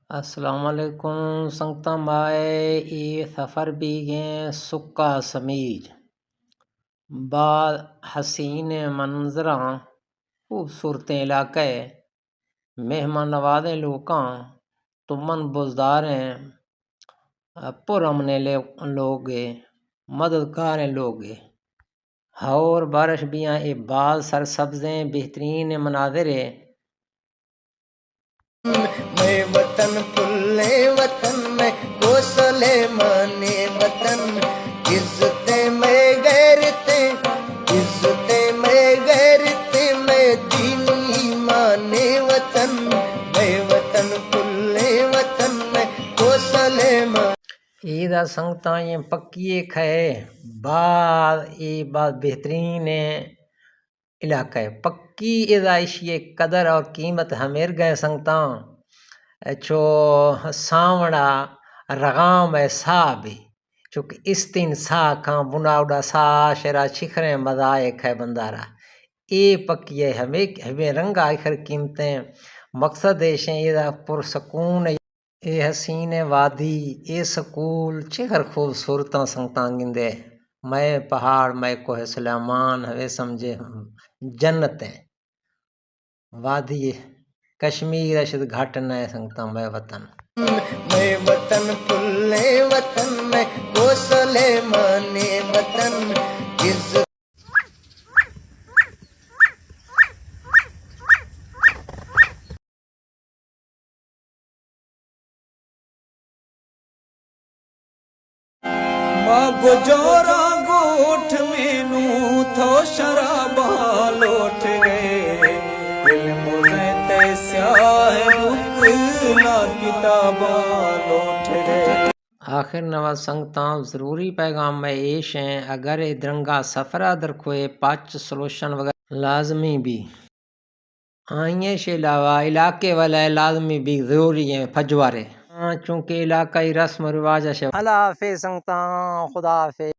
السلام علیکم سنگتا مائے ای سفر بھی گئے سکا سمیج بعد حسین منظراں خوبصورت علاقے مہمان نوازے لوکاں تمن بزداریں پرامن لوگ مددگار لوگ اور بارش بھی اے بعض سرسبزیں بہترین مناظر میں وطن پھلے وطن میں گوسلے مانے وطن عزتیں میں غیرتیں عزتیں میں غیرتیں میں دینی مانے وطن میں وطن پھلے وطن میں گوسلے مانے ایدہ سنگتاں یہ پکیے کھائے بعد بہترین علاقہ ہے پکی ادائشی قدر اور قیمت ہمیر گئے سنگتاں چو ساوڑا رغام صاحب چونکہ استین سا کھاں بناوڑا سا شرا چھکریں مزائے کھائے بندارا اے پکی ہے ہمیں رنگا آخر قیمتیں مقصد ایشیں یہ پرسکون اے حسین وادی اے سکول چھکر خوبصورتاں سنگتاں گندے میں پہاڑ میں کوہ سلیمان ہوئے سمجھے جنتیں وادی کشمیر اشد گھاٹ نئے سنگتاں میں وطن پھلے وطن میں گوسلے مانے وطن عزت گجورا گوٹھ مینوں تھو شرابا لوٹ گئے علم تے سیاہ بکلا کتابا لوٹ گئے آخر نواز سنگتاں ضروری پیغام میں ایش ہیں اگر درنگا سفرہ درکھوئے پاچ سلوشن وغیرہ لازمی بھی آئیں سے علاوہ علاقے والے لازمی بھی ضروری ہیں پھجوارے چونکہ علاقائی رسم و رواج ہے اللہ حافظ سنگتاں خدا حافظ